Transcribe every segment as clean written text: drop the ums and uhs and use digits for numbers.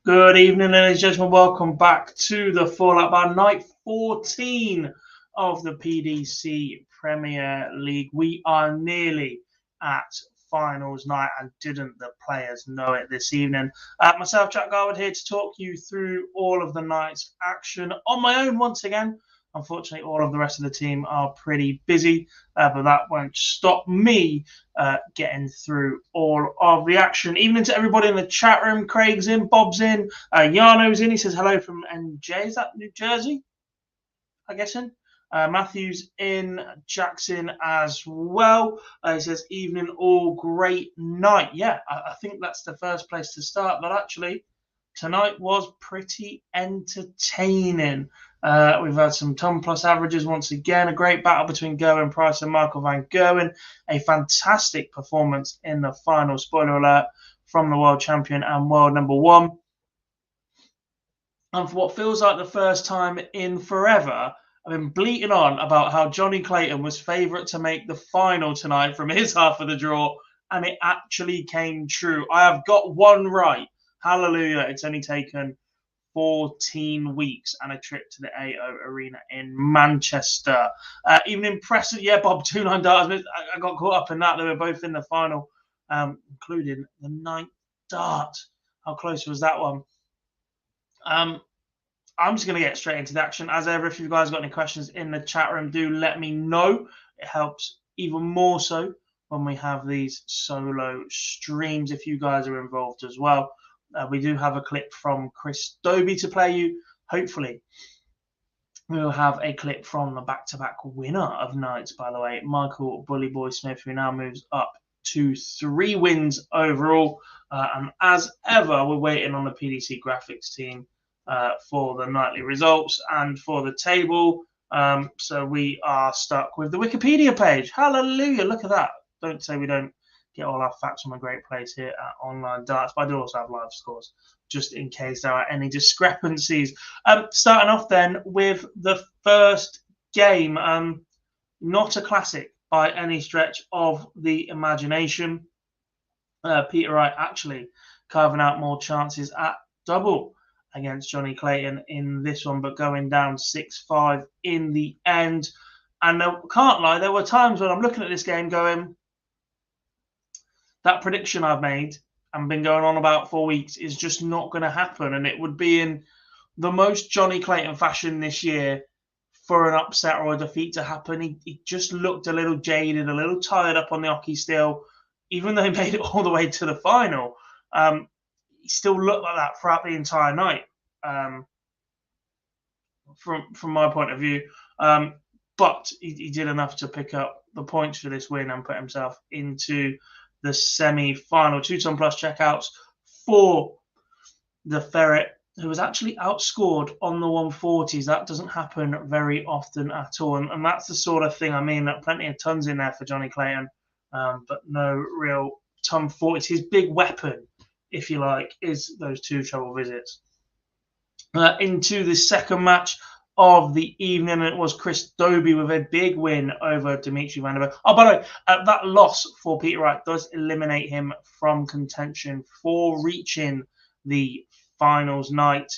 Good evening, ladies and gentlemen. Welcome back to the Fallout Bar, night 14 of the PDC Premier League. We are nearly at finals night, and didn't the players know it this evening? Myself, Jack Garwood, here to talk you through all of the night's action on my own once again. Unfortunately, all of the rest of the team are pretty busy, but that won't stop me getting through all of the action. Evening to everybody in the chat room. Craig's in, Bob's in, Yano's in. He says hello from NJ. Is that New Jersey? I guess in. Matthew's in, Jackson as well. He says evening, all great night. Yeah, I think that's the first place to start. But actually, tonight was pretty entertaining. We've had some ton plus averages once again. A great battle between Gerwyn Price and Michael Van Gerwen. A fantastic performance in the final, spoiler alert, from the world champion and world number one. And for what feels like the first time in forever, I've been bleating on about how Johnny Clayton was favourite to make the final tonight from his half of the draw, and it actually came true. I have got one right. Hallelujah. It's only taken 14 weeks and a trip to the AO Arena in Manchester. Even impressive, yeah, Bob, 2-9 darts. I got caught up in that. They were both in the final, including the 9th dart. How close was that one? I'm just going to get straight into the action. As ever, if you guys got any questions in the chat room, do let me know. It helps even more so when we have these solo streams, if you guys are involved as well. We do have a clip from Chris Dobie to play you. Hopefully, we'll have a clip from the back-to-back winner of nights, by the way, Michael Bully Boy Smith, who now moves up to 3 wins overall. And as ever, we're waiting on the PDC graphics team for the nightly results and for the table. So we are stuck with the Wikipedia page. Hallelujah. Look at that. Don't say we don't get all our facts from a great place here at Online Darts, but I do also have live scores just in case there are any discrepancies. Starting off then with the first game. Not a classic by any stretch of the imagination. Peter Wright actually carving out more chances at double against Johnny Clayton in this one, but going down 6-5 in the end. And I can't lie, there were times when I'm looking at this game going, that prediction I've made and been going on about for weeks is just not going to happen. And it would be in the most Johnny Clayton fashion this year for an upset or a defeat to happen. He just looked a little jaded, a little tired up on the hockey still, even though he made it all the way to the final. He still looked like that throughout the entire night, from my point of view. But he did enough to pick up the points for this win and put himself into the semi-final. 2-ton plus checkouts for the Ferret, who was actually outscored on the 140s. That doesn't happen very often at all. And that's the sort of thing I mean, that plenty of tons in there for Johnny Clayton, but no real ton 40s. His big weapon, if you like, is those 2 treble visits. Into the second match of the evening, and it was Chris Dobie with a big win over Dimitri Vandenberg. Oh, by the way, that loss for Peter Wright does eliminate him from contention for reaching the finals night.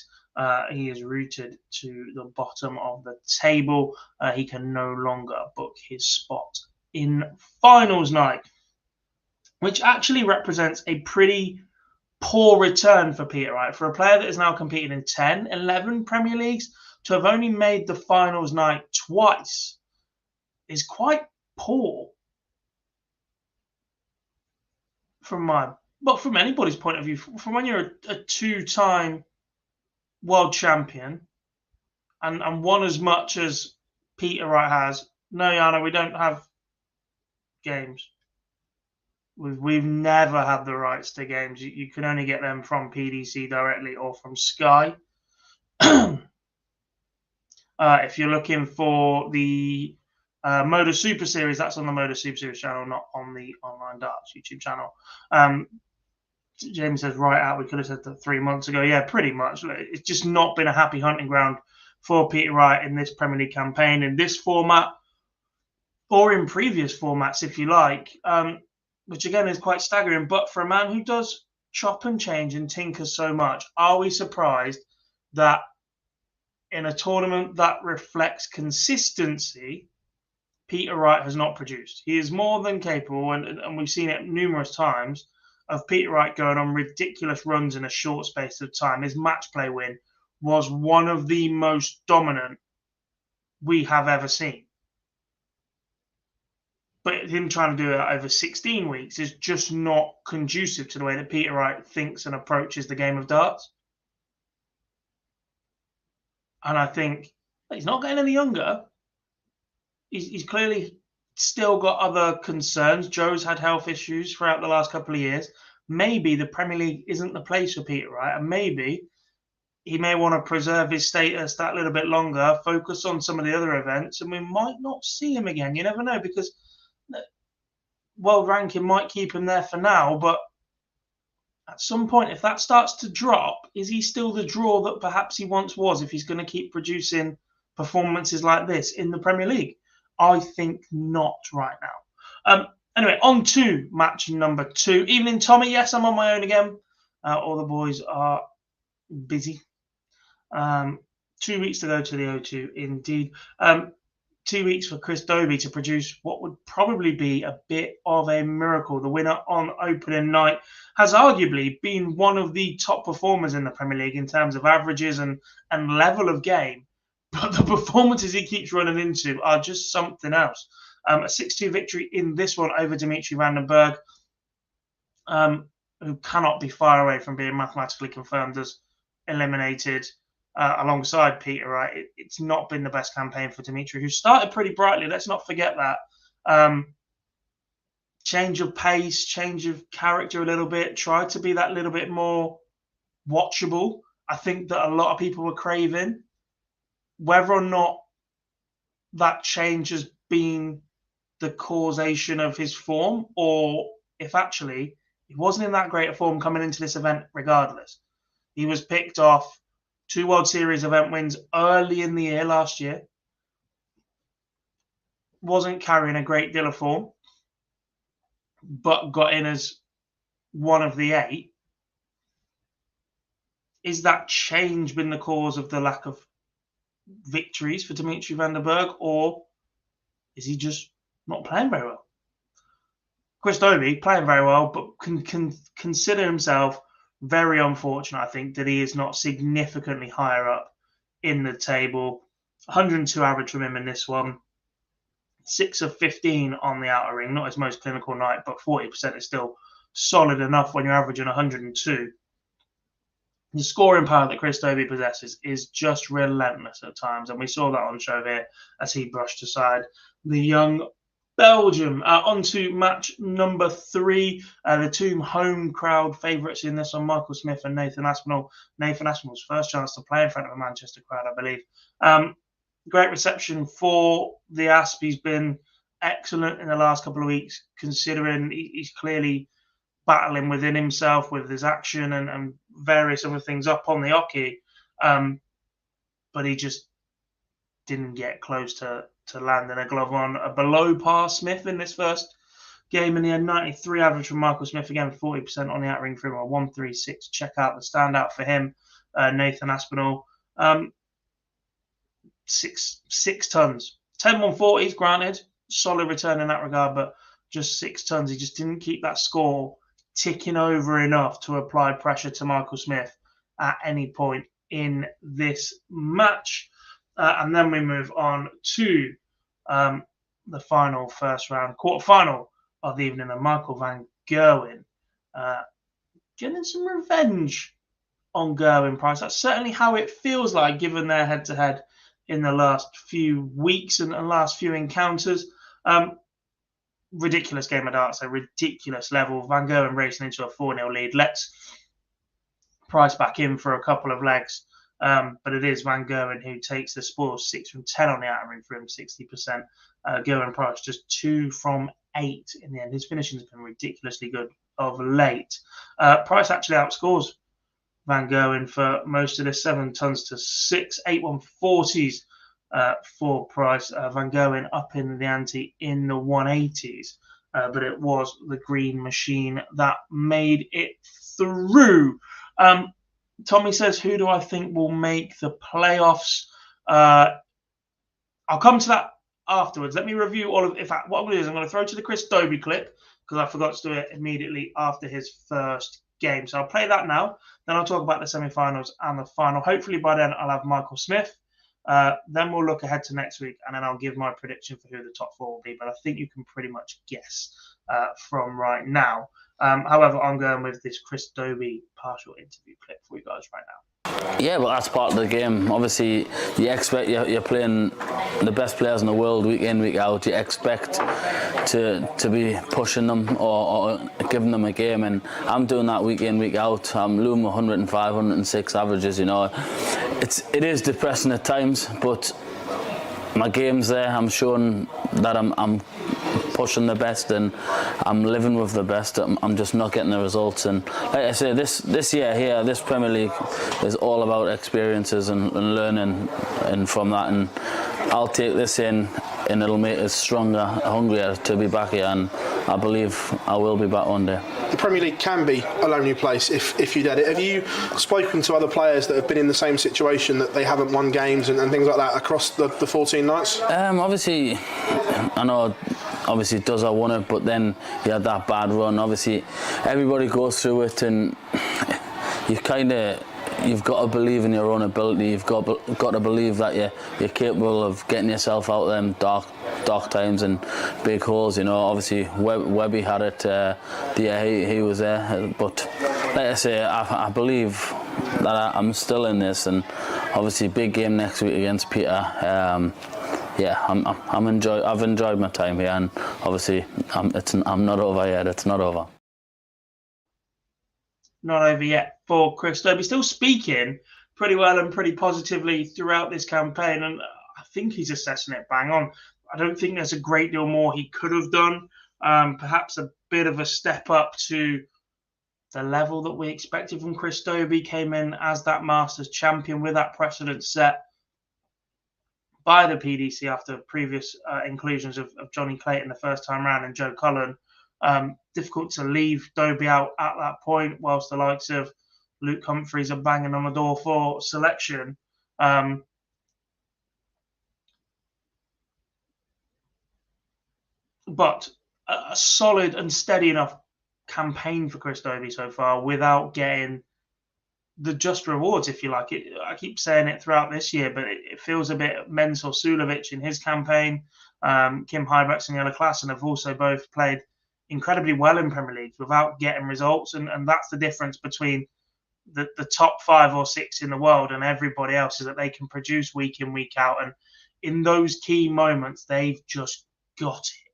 He is rooted to the bottom of the table. He can no longer book his spot in finals night, which actually represents a pretty poor return for Peter Wright. For a player that is now competing in 10, 11 Premier Leagues, to have only made the finals night twice is quite poor from anybody's point of view. From when you're a 2-time world champion and won as much as Peter Wright has. No, Yana, we don't have games. We've never had the rights to games. You can only get them from PDC directly or from Sky. If you're looking for the Moda Super Series, that's on the Moda Super Series channel, not on the Online Darts YouTube channel. James says, right out, we could have said that 3 months ago. Yeah, pretty much. It's just not been a happy hunting ground for Peter Wright in this Premier League campaign, in this format, or in previous formats, if you like, which again is quite staggering. But for a man who does chop and change and tinker so much. Are we surprised that in a tournament that reflects consistency, Peter Wright has not produced? He is more than capable, and we've seen it numerous times, of Peter Wright going on ridiculous runs in a short space of time. His match play win was one of the most dominant we have ever seen. But him trying to do it over 16 weeks is just not conducive to the way that Peter Wright thinks and approaches the game of darts. And I think he's not getting any younger. He's clearly still got other concerns. Joe's had health issues throughout the last couple of years. Maybe the Premier League isn't the place for Peter Wright, and maybe he may want to preserve his status that little bit longer, focus on some of the other events, and we might not see him again. You never know, because world ranking might keep him there for now, but at some point, if that starts to drop, is he still the draw that perhaps he once was if he's going to keep producing performances like this in the Premier League? I think not right now. Anyway, on to match number 2. Evening, Tommy. Yes, I'm on my own again. All the boys are busy. 2 weeks to go to the O2, indeed. 2 weeks for Chris Dobey to produce what would probably be a bit of a miracle. The winner on opening night has arguably been one of the top performers in the Premier League in terms of averages and level of game. But the performances he keeps running into are just something else. A 6-2 victory in this one over Dimitri Van den Bergh, who cannot be far away from being mathematically confirmed as eliminated alongside Peter Wright. It's not been the best campaign for Dimitri, who started pretty brightly. Let's not forget that. Change of pace, change of character a little bit, tried to be that little bit more watchable. I think that a lot of people were craving. Whether or not that change has been the causation of his form, or if actually he wasn't in that great a form coming into this event regardless. He was picked off 2 World Series event wins early in the year last year. Wasn't carrying a great deal of form, but got in as one of the 8. Is that change been the cause of the lack of victories for Dimitri Van den Bergh, or is he just not playing very well? Chris Dobey playing very well, but can consider himself very unfortunate, I think, that he is not significantly higher up in the table. 102 average from him in this one. 6 of 15 on the outer ring. Not his most clinical night, but 40% is still solid enough when you're averaging 102. The scoring power that Chris Dobey possesses is just relentless at times, and we saw that on show here as he brushed aside the young Belgium. On to match number 3. The 2 home crowd favourites in this one, Michael Smith and Nathan Aspinall. Nathan Aspinall's first chance to play in front of a Manchester crowd, I believe. Great reception for the Asp. He's been excellent in the last couple of weeks, considering he's clearly battling within himself with his action and various other things up on the hockey. But he just didn't get close to landing a glove on a below par Smith in this first game. And he had 93 average from Michael Smith, again 40% on the out ring for him, a 136. Check out the standout for him, Nathan Aspinall. 6 tons, 10 140s, granted, solid return in that regard, but just 6 tons. He just didn't keep that score ticking over enough to apply pressure to Michael Smith at any point in this match. And then we move on to the final first round, quarterfinal of the evening, and Michael van Gerwen getting some revenge on Gerwyn Price. That's certainly how it feels like, given their head-to-head in the last few weeks and last few encounters. Ridiculous game of darts, a ridiculous level. Van Gerwen racing into a 4-0 lead. Let's Price back in for a couple of legs. But it is Van Gerwen who takes the spoils, 6 from 10 on the outer ring for him, 60%. Gerwyn Price just 2 from 8 in the end. His finishing has been ridiculously good of late. Price actually outscores Van Gerwen for most of this, 7 tons to 6, 8 140s for Price. Van Gerwen up in the ante in the 180s. But it was the green machine that made it through. Tommy says, who do I think will make the playoffs? I'll come to that afterwards. Let me review all of. In fact, what I'm going to do is I'm going to throw to the Chris Dobey clip because I forgot to do it immediately after his first game. So I'll play that now. Then I'll talk about the semi-finals and the final. Hopefully by then I'll have Michael Smith. Then we'll look ahead to next week, and then I'll give my prediction for who the top four will be. But I think you can pretty much guess from right now. However, I'm going with this Chris Dobey partial interview clip for you guys right now. Yeah, well, that's part of the game. Obviously, you expect you're playing the best players in the world week in, week out. You expect to be pushing them or giving them a game, and I'm doing that week in, week out. I'm looming 105, 106 averages. You know, it is depressing at times, but my game's there. I'm showing that I'm pushing the best and I'm living with the best. I'm just not getting the results. And like I say, this year here, this Premier League is all about experiences and learning and from that. And I'll take this in, and it'll make us stronger, hungrier to be back here. And I believe I will be back one day. The Premier League can be a lonely place if you did it. Have you spoken to other players that have been in the same situation, that they haven't won games and things like that across the 14 nights? Obviously, I know. Obviously, Dozer won it, but then he had that bad run. Obviously, everybody goes through it, and you've got to believe in your own ability. You've got to believe that you're capable of getting yourself out of them dark times and big holes. You know, obviously Webby had it the year he was there, but like I say, I believe that I'm still in this, and obviously big game next week against Peter. Yeah, I've enjoyed my time here, and obviously I'm not over yet. It's not over. Not over yet for Chris Dobey. Still speaking pretty well and pretty positively throughout this campaign, and I think he's assessing it bang on. I don't think there's a great deal more he could have done. Perhaps a bit of a step up to the level that we expected from Chris Dobey. Came in as that Masters champion with that precedent set by the PDC after previous inclusions of Johnny Clayton the first time round and Joe Cullen. Difficult to leave Dobey out at that point, whilst the likes of Luke Humphries are banging on the door for selection. But a solid and steady enough campaign for Chris Dobey so far without getting the just rewards, if you like. I keep saying it throughout this year, but it feels a bit Mensur Suljovic in his campaign. Kim Huybrechts and Jelle Klaassen have also both played incredibly well in Premier League without getting results, and that's the difference between the top 5 or 6 in the world and everybody else, is that they can produce week in, week out, and in those key moments they've just got it.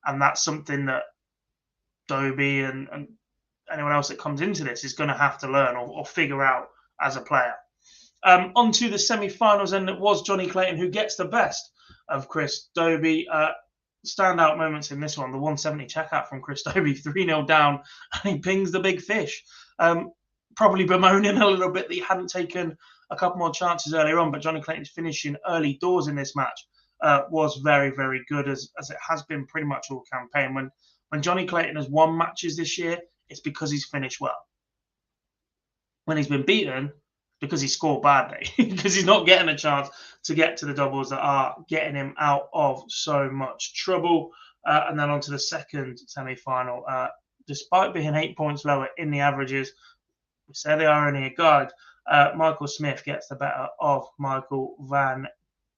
And that's something that Dobey and anyone else that comes into this is going to have to learn or figure out as a player. On to the semi-finals, and it was Johnny Clayton who gets the best of Chris Dobey. Standout moments in this one, the 170 checkout from Chris Dobey, 3-0 down, and he pings the big fish. Probably bemoaning a little bit that he hadn't taken a couple more chances earlier on, but Johnny Clayton's finishing early doors in this match was very, very good, as it has been pretty much all campaign. When Johnny Clayton has won matches this year, it's because he's finished well. When he's been beaten, because he scored badly, because he's not getting a chance to get to the doubles that are getting him out of so much trouble. And then on to the second semi-final. Despite being 8 points lower in the averages, we say they are only a guide, Michael Smith gets the better of Michael van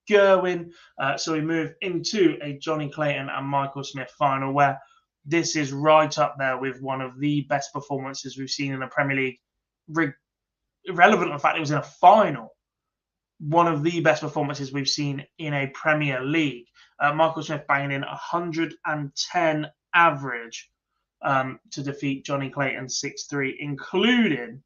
Gerwen. So we move into a Johnny Clayton and Michael Smith final, where this is right up there with one of the best performances we've seen in the Premier League, irrelevant of the fact it was in a final. One of the best performances we've seen in a Premier League. Michael Smith banging in 110 average to defeat Johnny Clayton 6-3, including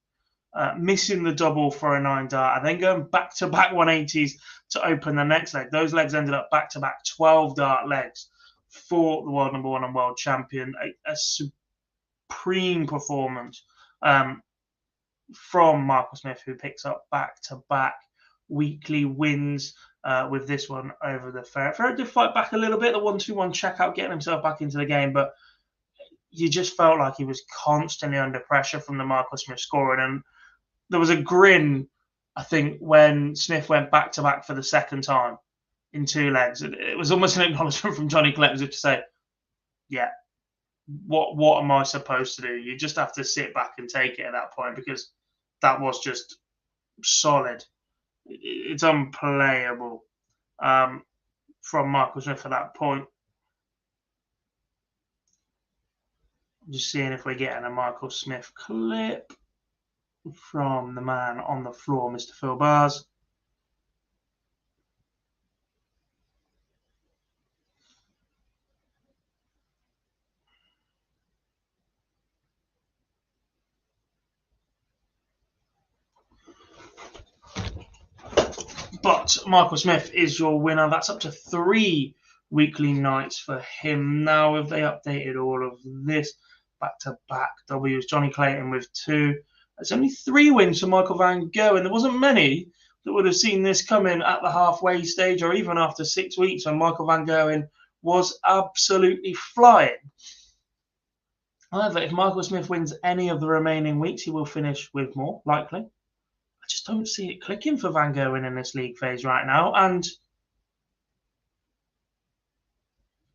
missing the double for a 9-dart and then going back-to-back 180s to open the next leg. Those legs ended up back-to-back 12-dart legs for the world number 1 and world champion. A supreme performance from Michael Smith, who picks up back-to-back weekly wins with this one over the Ferret. Ferret did fight back a little bit, the 1-2-1 checkout, getting himself back into the game, but you just felt like he was constantly under pressure from the Michael Smith scoring. And there was a grin, I think, when Smith went back-to-back for the second time in 2 legs. It was almost an acknowledgement from Johnny Clayton as if to say, yeah, what am I supposed to do? You just have to sit back and take it at that point, because that was just solid. It's unplayable from Michael Smith at that point. Just seeing if we're getting a Michael Smith clip from the man on the floor, Mr. Phil Bars. But Michael Smith is your winner. That's up to 3 weekly nights for him. Now, if they updated all of this, back-to-back W's, Johnny Clayton with 2. It's only 3 wins for Michael Van Gogh, and there wasn't many that would have seen this coming at the halfway stage or even after 6 weeks when Michael Van Gogh was absolutely flying. However, if Michael Smith wins any of the remaining weeks, he will finish with more, likely. I just don't see it clicking for Van Gogh in this league phase right now, and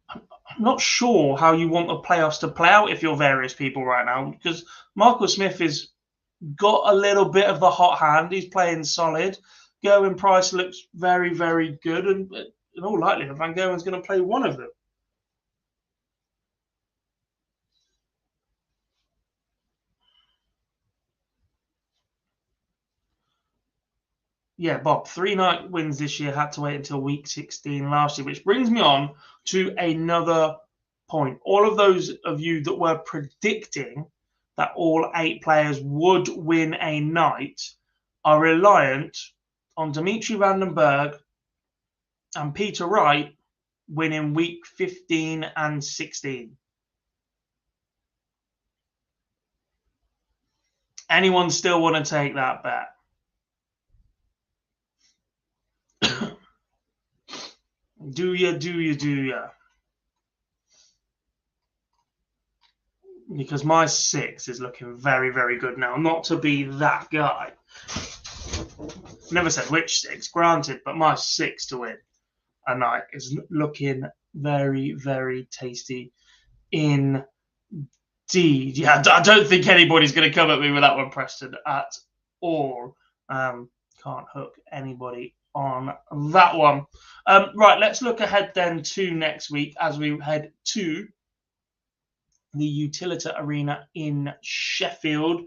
I'm not sure how you want the playoffs to play out if you're various people right now, because Michael Smith has got a little bit of the hot hand. He's playing solid. Gerwyn Price looks very, very good, and in all likelihood, Van Gogh is going to play one of them. Yeah, Bob, 3 night wins this year, had to wait until week 16 last year, which brings me on to another point. All of those of you that were predicting that all 8 players would win a night are reliant on Dimitri Van den Bergh and Peter Wright winning week 15 and 16. Anyone still want to take that bet? Do you? Because my 6 is looking very, very good now. Not to be that guy. Never said which 6, granted, but my 6 to win a night is looking very, very tasty indeed. Yeah, I don't think anybody's going to come at me with that one, Preston, at all. Can't hook anybody on that one. Right, let's look ahead then to next week as we head to the Utilita Arena in Sheffield.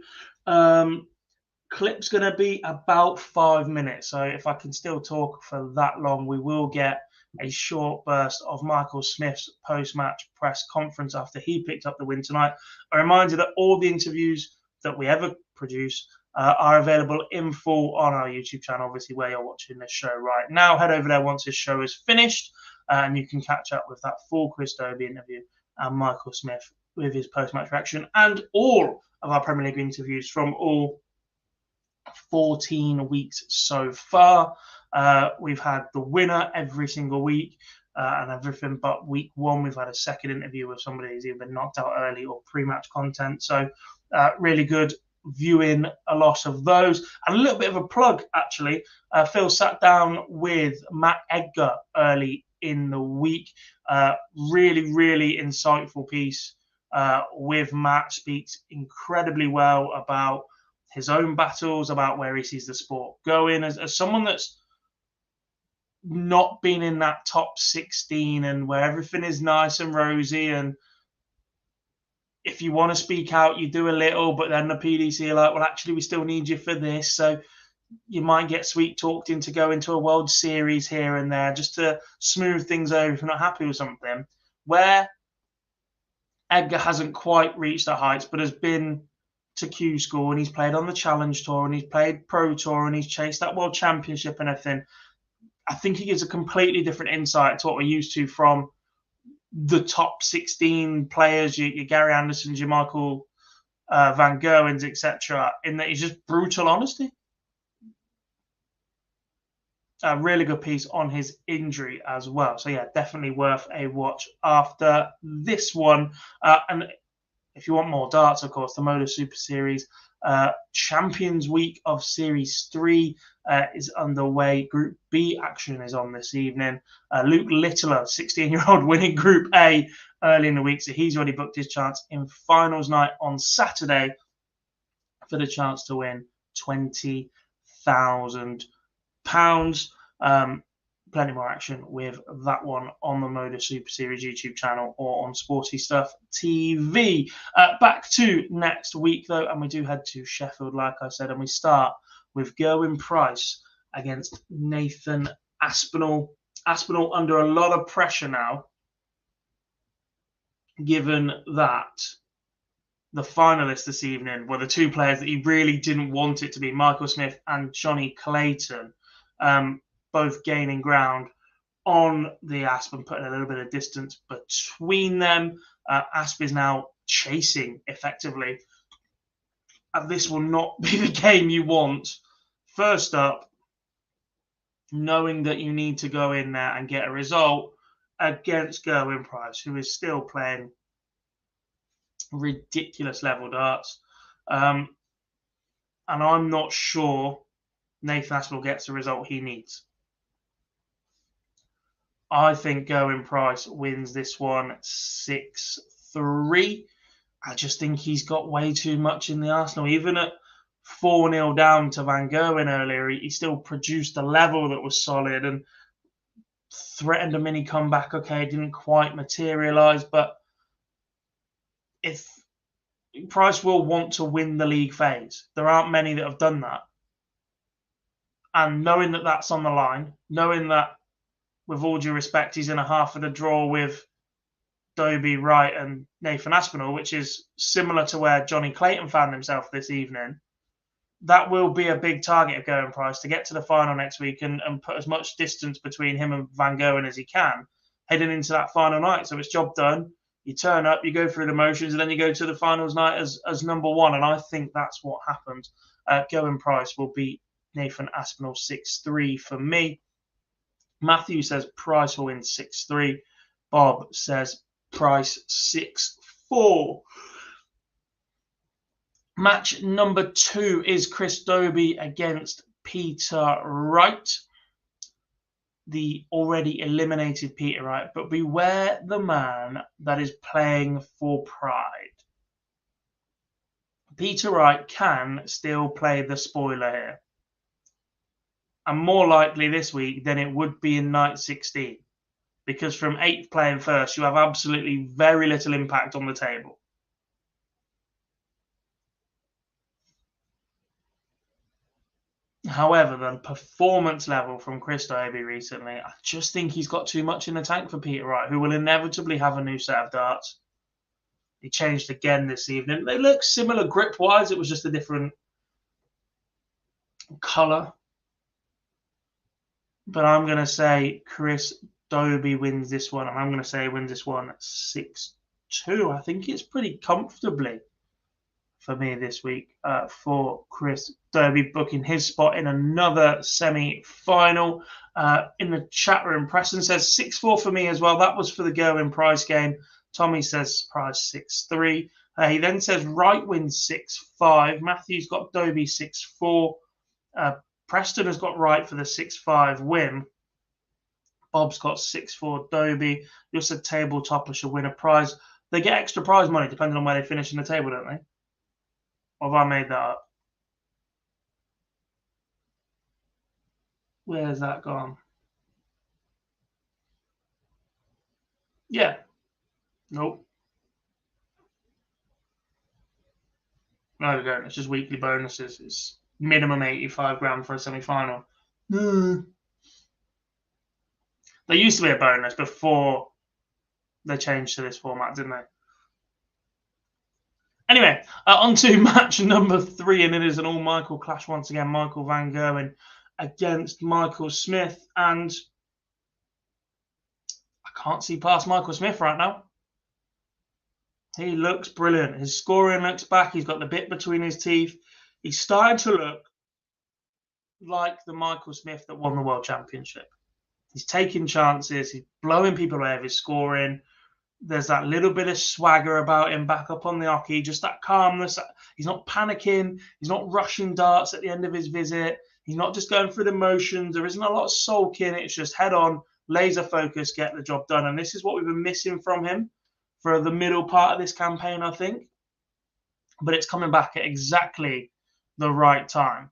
Clip's going to be about 5 minutes, so if I can still talk for that long, we will get a short burst of Michael Smith's post-match press conference after he picked up the win tonight. A reminder that all the interviews that we ever produce are available in full on our YouTube channel, obviously where you're watching this show right now. Head over there once this show is finished, and you can catch up with that full Chris Dobey interview and Michael Smith with his post-match reaction and all of our Premier League interviews from all 14 weeks so far. We've had the winner every single week and everything but week 1. We've had a second interview with somebody who's either been knocked out early or pre-match content. So really good viewing a lot of those. And a little bit of a plug, actually. Phil sat down with Matt Edgar early in the week. Really, really insightful piece with Matt. Speaks incredibly well about his own battles, about where he sees the sport going. As someone that's not been in that top 16 and where everything is nice and rosy, and if you want to speak out, you do a little, but then the PDC are like, well, actually, we still need you for this. So you might get sweet talked into going to a World Series here and there just to smooth things over if you're not happy with something. Where Edgar hasn't quite reached the heights, but has been to Q School, and he's played on the Challenge Tour, and he's played Pro Tour, and he's chased that World Championship and everything. I think he gives a completely different insight to what we're used to from the top 16 players, your Gary Andersons, your Michael Van Gerwens, etc., in that he's just brutal honesty. A really good piece on his injury as well. So, yeah, definitely worth a watch after this one. And if you want more darts, of course, the Motor Super Series Champions Week of Series 3 is underway. Group B action is on this evening. Luke Littler, 16-year-old, winning Group A early in the week, so he's already booked his chance in finals night on Saturday for the chance to win £20,000. Plenty more action with that one on the Motor Super Series YouTube channel or on Sporty Stuff TV. Back to next week, though, and we do head to Sheffield, like I said, and we start with Gerwyn Price against Nathan Aspinall. Aspinall under a lot of pressure now, given that the finalists this evening were the two players that he really didn't want it to be, Michael Smith and Johnny Clayton. Both gaining ground on the Asp and putting a little bit of distance between them. Asp is now chasing effectively. And this will not be the game you want. First up, knowing that you need to go in there and get a result against Gerwyn Price, who is still playing ridiculous level darts. And I'm not sure Nathan Aspinall gets the result he needs. I think Gerwyn Price wins this one 6-3. I just think he's got way too much in the arsenal. Even at 4-0 down to Van Gerwen earlier, he still produced a level that was solid and threatened a mini comeback. Okay, it didn't quite materialise, but if Price will want to win the league phase, there aren't many that have done that. And knowing that that's on the line, knowing that, with all due respect, he's in a half of the draw with Dobey, Wright and Nathan Aspinall, which is similar to where Johnny Clayton found himself this evening, that will be a big target of Gerwyn Price to get to the final next week and put as much distance between him and Van Gerwen as he can heading into that final night. So it's job done. You turn up, you go through the motions, and then you go to the finals night as number one. And I think that's what happened. Gerwyn Price will beat Nathan Aspinall 6-3 for me. Matthew says Price will win 6-3. Bob says Price 6-4. Match number 2 is Chris Dobey against Peter Wright, the already eliminated Peter Wright. But beware the man that is playing for pride. Peter Wright can still play the spoiler here. And more likely this week than it would be in night 16. Because from 8th playing first, you have absolutely very little impact on the table. However, the performance level from Chris Dobey recently, I just think he's got too much in the tank for Peter Wright, who will inevitably have a new set of darts. He changed again this evening. They look similar grip-wise. It was just a different colour. But I'm going to say Chris Dobey wins this one. And I'm going to say he wins this one 6-2. I think it's pretty comfortably for me this week for Chris Dobey, booking his spot in another semi-final. In the chat room, Preston says 6-4 for me as well. That was for the Gerwyn Price game. Tommy says Price 6-3. He then says Wright wins 6-5. Matthew's got Dobey 6-4. Preston has got Wright for the 6-5 win. Bob's got 6-4 Dobey. You said table topper should win a prize. They get extra prize money depending on where they finish in the table, don't they? Or have I made that up? Where's that gone? Yeah. Nope. No, we don't. It's just weekly bonuses. It's minimum 85 grand for a semi-final. There used to be a bonus before they changed to this format, didn't they? Anyway, on to match number 3, and it is an all-Michael clash once again. Michael Van Gerwen against Michael Smith, and I can't see past Michael Smith right now. He looks brilliant. His scoring looks back. He's got the bit between his teeth. He's starting to look like the Michael Smith that won the World Championship. He's taking chances. He's blowing people away with his scoring. There's that little bit of swagger about him back up on the hockey, just that calmness. He's not panicking. He's not rushing darts at the end of his visit. He's not just going through the motions. There isn't a lot of sulking. It's just head on, laser focus, get the job done. And this is what we've been missing from him for the middle part of this campaign, I think. But it's coming back at exactly the right time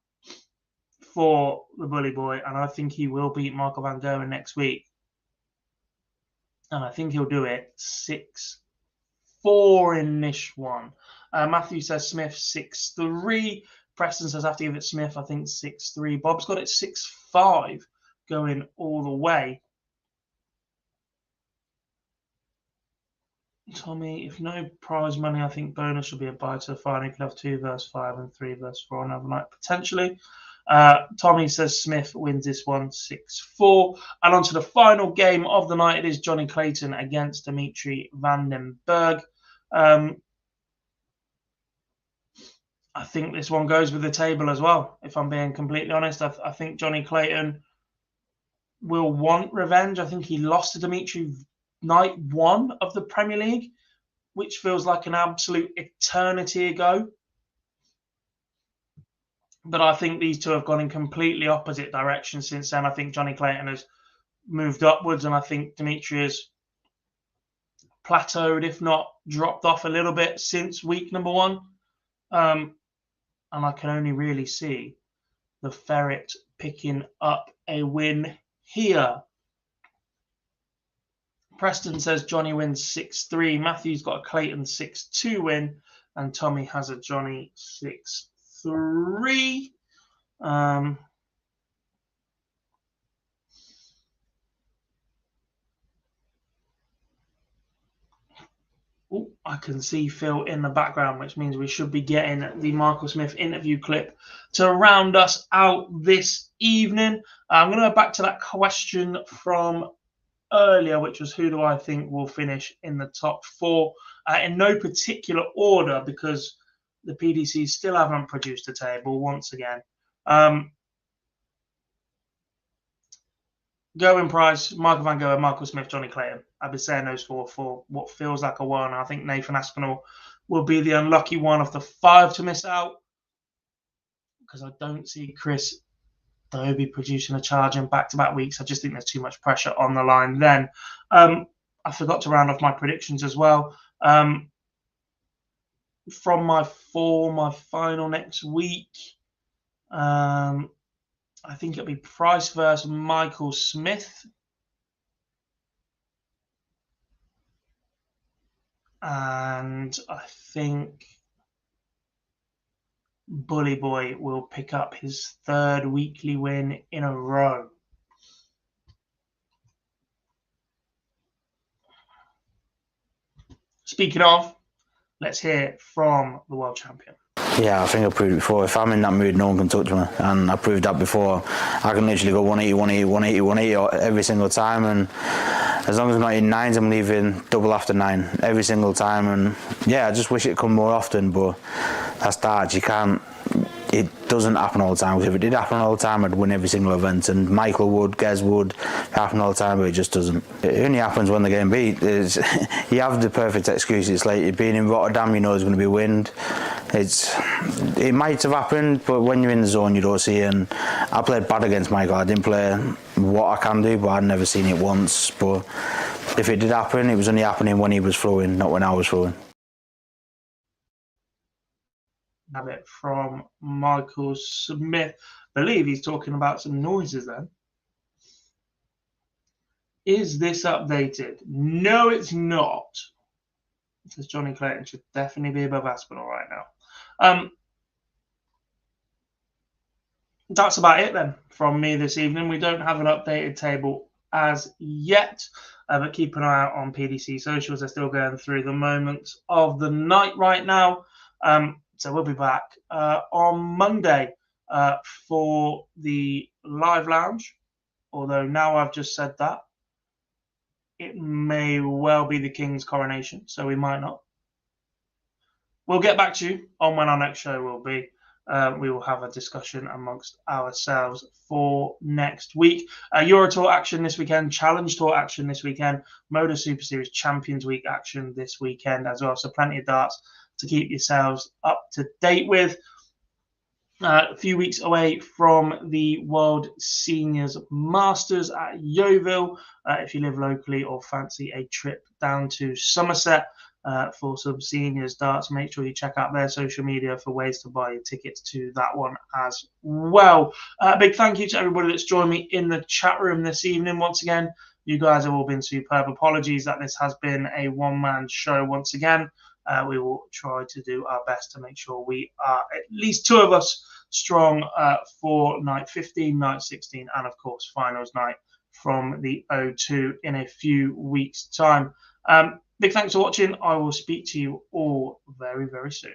for the Bully Boy. And I think he will beat Michael van Gerwen next week. And I think he'll do it 6-4 in this one. Matthew says Smith 6-3. Preston says I have to give it Smith, I think 6-3. Bob's got it 6-5 going all the way. Tommy, if no prize money, I think bonus will be a buy to the final. You could have 2 versus 5 and 3 versus 4 another night, potentially. Tommy says Smith wins this one 6-4. And on to the final game of the night. It is Johnny Clayton against Dimitri Van den Bergh. I think this one goes with the table as well, if I'm being completely honest. I think Johnny Clayton will want revenge. I think he lost to Dimitri night 1 of the Premier League, which feels like an absolute eternity ago. But I think these two have gone in completely opposite directions since then. I think Johnny Clayton has moved upwards, and I think Dimitri has plateaued, if not dropped off a little bit since week number 1. And I can only really see the Ferret picking up a win here. Preston says Johnny wins 6-3. Matthew's got a Clayton 6-2 win. And Tommy has a Johnny 6-3. I can see Phil in the background, which means we should be getting the Michael Smith interview clip to round us out this evening. I'm going to go back to that question from earlier, which was who do I think will finish in the top 4? In no particular order, because the PDC still haven't produced a table once again. Gerwyn Price, Michael van Gerwen, Michael Smith, Johnny Clayton. I've been saying those 4 for what feels like a while. And I think Nathan Aspinall will be the unlucky one of the 5 to miss out, because I don't see Chris Dobey producing a charge in back-to-back weeks. I just think there's too much pressure on the line then. I forgot to round off my predictions as well. From my final next week, I think it'll be Price versus Michael Smith. And I think Bully Boy will pick up his 3rd weekly win in a row. Speaking of, let's hear from the world champion. Yeah, I think I proved it before. If I'm in that mood, no one can touch me. And I proved that before. I can literally go 180, 180, 180, 180 every single time. And as long as I'm not in 9s, I'm leaving double after 9 every single time. And yeah, I just wish it'd come more often. But that's darts. You can't. It doesn't happen all the time. Because if it did happen all the time, I'd win every single event. And Michael would, Gez would, happen all the time, but it just doesn't. It only happens when the game beat. You have the perfect excuse. It's like you're being in Rotterdam, you know there's going to be wind. It might have happened, but when you're in the zone, you don't see it. And I played bad against Michael. I didn't play what I can do, but I'd never seen it once. But if it did happen, it was only happening when he was throwing, not when I was throwing. Have it from Michael Smith. I believe he's talking about some noises then. Is this updated? No, it's not. Because Johnny Clayton should definitely be above Aspinall right now. That's about it then from me this evening. We don't have an updated table as yet, but keep an eye out on PDC socials. They're still going through the moments of the night right now. So we'll be back on Monday for the live lounge. Although now I've just said that, it may well be the King's coronation, so we might not. We'll get back to you on when our next show will be. we will have a discussion amongst ourselves for next week. Euro Tour action this weekend, Challenge Tour action this weekend, Motor Super Series Champions Week action this weekend as well. So plenty of darts to keep yourselves up to date with. A few weeks away from the World Seniors Masters at Yeovil. If you live locally or fancy a trip down to Somerset for some seniors darts, make sure you check out their social media for ways to buy your tickets to that one as well. Big thank you to everybody that's joined me in the chat room this evening. Once again, you guys have all been superb. Apologies that this has been a one-man show once again. We will try to do our best to make sure we are at least two of us strong for night 15, night 16, and of course finals night from the O2 in a few weeks' time. Big thanks for watching. I will speak to you all very, very soon.